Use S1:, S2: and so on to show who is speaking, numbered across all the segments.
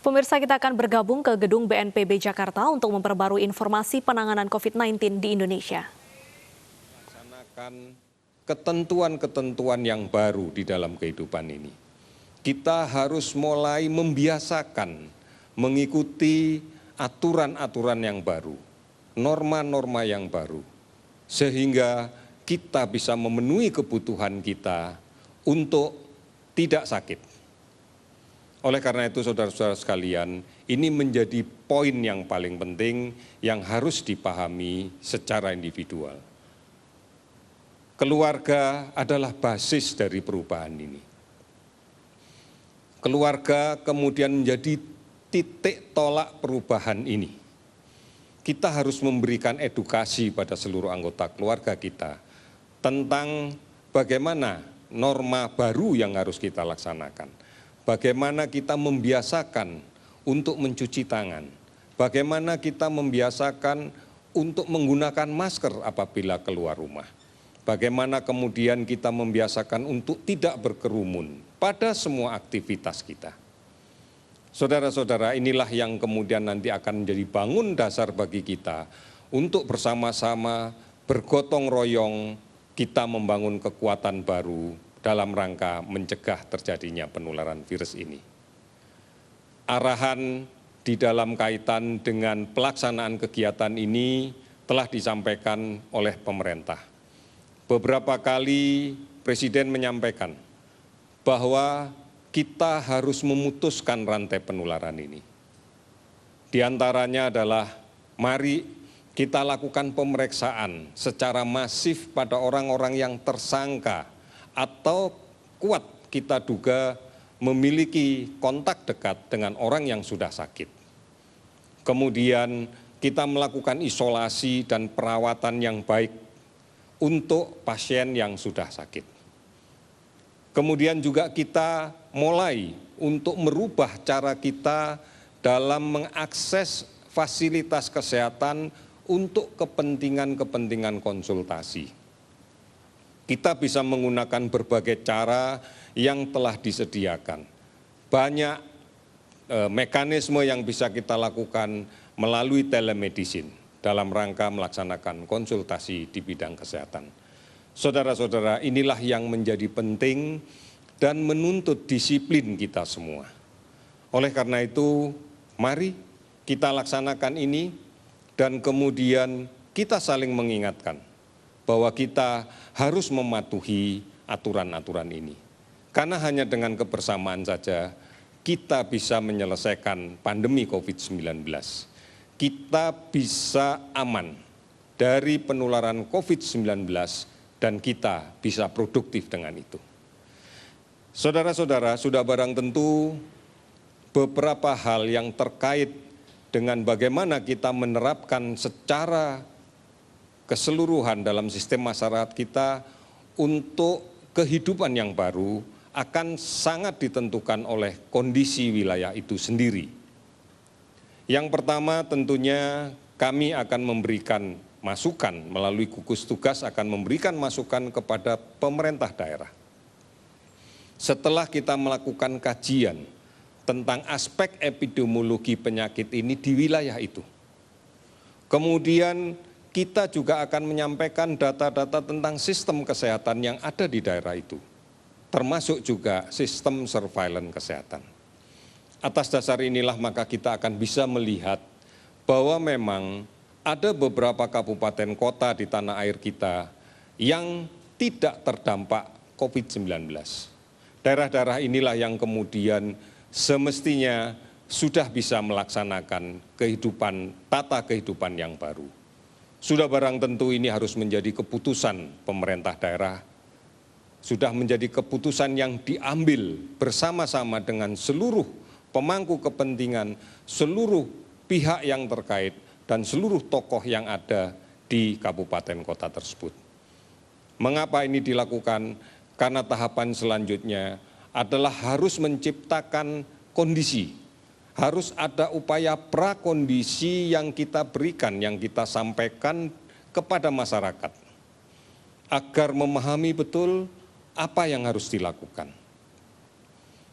S1: Pemirsa, kita akan bergabung ke gedung BNPB Jakarta untuk memperbarui informasi penanganan COVID-19 di Indonesia.
S2: Laksanakan ketentuan-ketentuan yang baru di dalam kehidupan ini. Kita harus mulai membiasakan mengikuti aturan-aturan yang baru, norma-norma yang baru, sehingga kita bisa memenuhi kebutuhan kita untuk tidak sakit. Oleh karena itu, saudara-saudara sekalian, ini menjadi poin yang paling penting yang harus dipahami secara individual. Keluarga adalah basis dari perubahan ini. Keluarga kemudian menjadi titik tolak perubahan ini. Kita harus memberikan edukasi pada seluruh anggota keluarga kita tentang bagaimana norma baru yang harus kita laksanakan. Bagaimana kita membiasakan untuk mencuci tangan, bagaimana kita membiasakan untuk menggunakan masker apabila keluar rumah, bagaimana kemudian kita membiasakan untuk tidak berkerumun pada semua aktivitas kita. Saudara-saudara, inilah yang kemudian nanti akan menjadi bangun dasar bagi kita untuk bersama-sama bergotong royong kita membangun kekuatan baru dalam rangka mencegah terjadinya penularan virus ini. Arahan di dalam kaitan dengan pelaksanaan kegiatan ini telah disampaikan oleh pemerintah. Beberapa kali Presiden menyampaikan bahwa kita harus memutuskan rantai penularan ini. Di antaranya adalah mari kita lakukan pemeriksaan secara masif pada orang-orang yang tersangka atau kuat kita duga memiliki kontak dekat dengan orang yang sudah sakit. Kemudian kita melakukan isolasi dan perawatan yang baik untuk pasien yang sudah sakit. Kemudian juga kita mulai untuk merubah cara kita dalam mengakses fasilitas kesehatan untuk kepentingan-kepentingan konsultasi. Kita bisa menggunakan berbagai cara yang telah disediakan. Banyak mekanisme yang bisa kita lakukan melalui telemedicine dalam rangka melaksanakan konsultasi di bidang kesehatan. Saudara-saudara, inilah yang menjadi penting dan menuntut disiplin kita semua. Oleh karena itu, mari kita laksanakan ini dan kemudian kita saling mengingatkan bahwa kita harus mematuhi aturan-aturan ini. Karena hanya dengan kebersamaan saja kita bisa menyelesaikan pandemi COVID-19. Kita bisa aman dari penularan COVID-19 dan kita bisa produktif dengan itu. Saudara-saudara, sudah barang tentu beberapa hal yang terkait dengan bagaimana kita menerapkan secara keseluruhan dalam sistem masyarakat kita untuk kehidupan yang baru akan sangat ditentukan oleh kondisi wilayah itu sendiri. Yang pertama tentunya kami akan memberikan masukan melalui gugus tugas akan memberikan masukan kepada pemerintah daerah. Setelah kita melakukan kajian tentang aspek epidemiologi penyakit ini di wilayah itu. Kemudian kita juga akan menyampaikan data-data tentang sistem kesehatan yang ada di daerah itu, termasuk juga sistem surveillance kesehatan. Atas dasar inilah maka kita akan bisa melihat bahwa memang ada beberapa kabupaten kota di tanah air kita yang tidak terdampak COVID-19. Daerah-daerah inilah yang kemudian semestinya sudah bisa melaksanakan tata kehidupan yang baru. Sudah barang tentu ini harus menjadi keputusan pemerintah daerah, sudah menjadi keputusan yang diambil bersama-sama dengan seluruh pemangku kepentingan, seluruh pihak yang terkait, dan seluruh tokoh yang ada di kabupaten kota tersebut. Mengapa ini dilakukan? Karena tahapan selanjutnya adalah harus menciptakan kondisi. Harus ada upaya prakondisi yang kita berikan, yang kita sampaikan kepada masyarakat agar memahami betul apa yang harus dilakukan.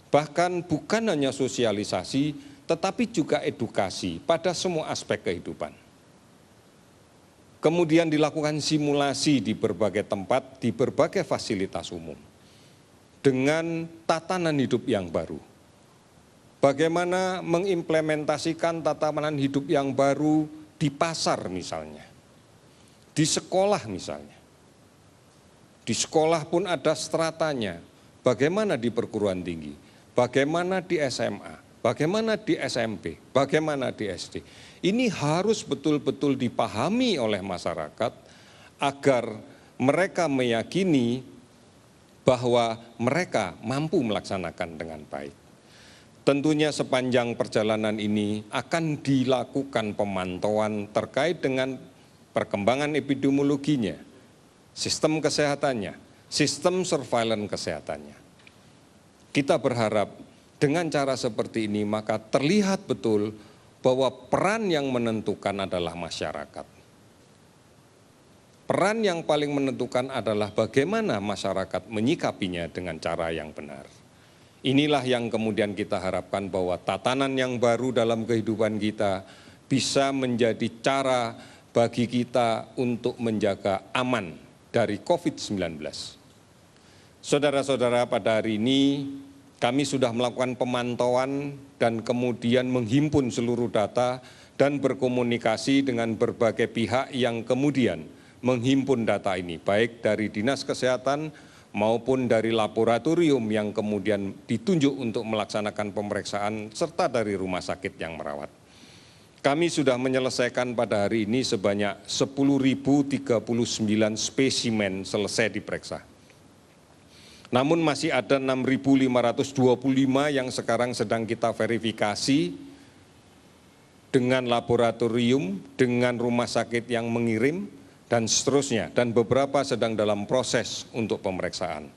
S2: Bahkan bukan hanya sosialisasi, tetapi juga edukasi pada semua aspek kehidupan. Kemudian dilakukan simulasi di berbagai tempat, di berbagai fasilitas umum, dengan tatanan hidup yang baru. Bagaimana mengimplementasikan tatanan hidup yang baru di pasar misalnya, di sekolah misalnya. Di sekolah pun ada stratanya, bagaimana di perguruan tinggi, bagaimana di SMA, bagaimana di SMP, bagaimana di SD. Ini harus betul-betul dipahami oleh masyarakat agar mereka meyakini bahwa mereka mampu melaksanakan dengan baik. Tentunya sepanjang perjalanan ini akan dilakukan pemantauan terkait dengan perkembangan epidemiologinya, sistem kesehatannya, sistem surveillance kesehatannya. Kita berharap dengan cara seperti ini maka terlihat betul bahwa peran yang menentukan adalah masyarakat. Peran yang paling menentukan adalah bagaimana masyarakat menyikapinya dengan cara yang benar. Inilah yang kemudian kita harapkan bahwa tatanan yang baru dalam kehidupan kita bisa menjadi cara bagi kita untuk menjaga aman dari COVID-19. Saudara-saudara, pada hari ini kami sudah melakukan pemantauan dan kemudian menghimpun seluruh data dan berkomunikasi dengan berbagai pihak yang kemudian menghimpun data ini, baik dari Dinas Kesehatan maupun dari laboratorium yang kemudian ditunjuk untuk melaksanakan pemeriksaan serta dari rumah sakit yang merawat. Kami sudah menyelesaikan pada hari ini sebanyak 10.039 spesimen selesai diperiksa. Namun masih ada 6.525 yang sekarang sedang kita verifikasi dengan laboratorium, dengan rumah sakit yang mengirim, dan seterusnya. Dan beberapa sedang dalam proses untuk pemeriksaan.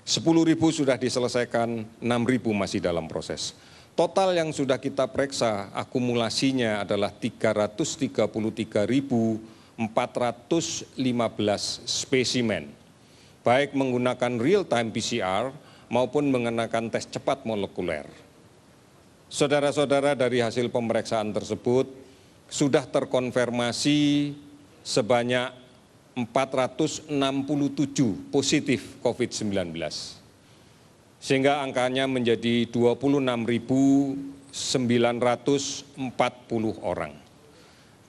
S2: 10.000 sudah diselesaikan, 6.000 masih dalam proses. Total yang sudah kita periksa akumulasinya adalah 333.415 spesimen. Baik menggunakan real-time PCR maupun menggunakan tes cepat molekuler. Saudara-saudara, dari hasil pemeriksaan tersebut sudah terkonfirmasi sebanyak 467 positif COVID-19. Sehingga angkanya menjadi 26.940 orang.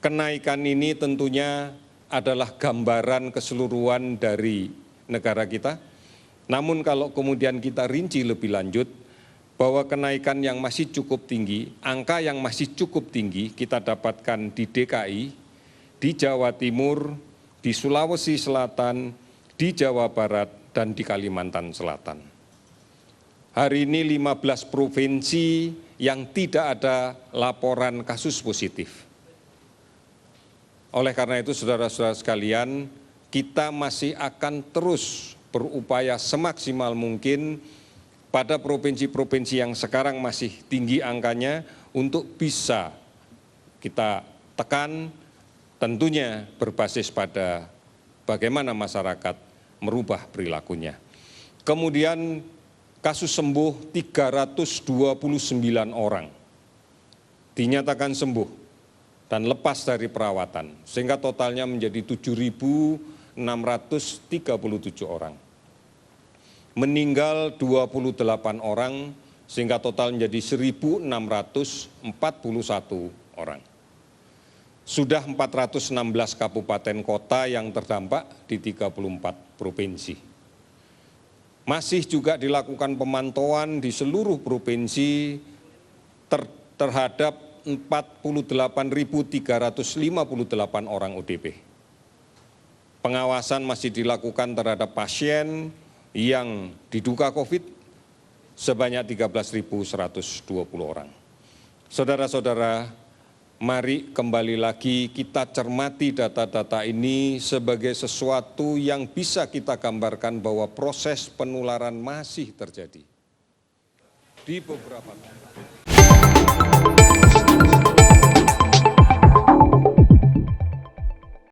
S2: Kenaikan ini tentunya adalah gambaran keseluruhan dari negara kita. Namun kalau kemudian kita rinci lebih lanjut, bahwa kenaikan yang masih cukup tinggi, angka yang masih cukup tinggi kita dapatkan di DKI, di Jawa Timur, di Sulawesi Selatan, di Jawa Barat, dan di Kalimantan Selatan. Hari ini 15 provinsi yang tidak ada laporan kasus positif. Oleh karena itu, saudara-saudara sekalian, kita masih akan terus berupaya semaksimal mungkin pada provinsi-provinsi yang sekarang masih tinggi angkanya untuk bisa kita tekan, tentunya berbasis pada bagaimana masyarakat merubah perilakunya. Kemudian kasus sembuh 329 orang dinyatakan sembuh dan lepas dari perawatan, sehingga totalnya menjadi 7.637 orang. Meninggal 28 orang, sehingga total menjadi 1.641 orang. Sudah 416 kabupaten kota yang terdampak di 34 provinsi. Masih juga dilakukan pemantauan di seluruh provinsi terhadap 48.358 orang ODP. Pengawasan masih dilakukan terhadap pasien yang diduga COVID sebanyak 13.120 orang. Saudara-saudara, mari kembali lagi kita cermati data-data ini sebagai sesuatu yang bisa kita gambarkan bahwa proses penularan masih terjadi di beberapa tempat.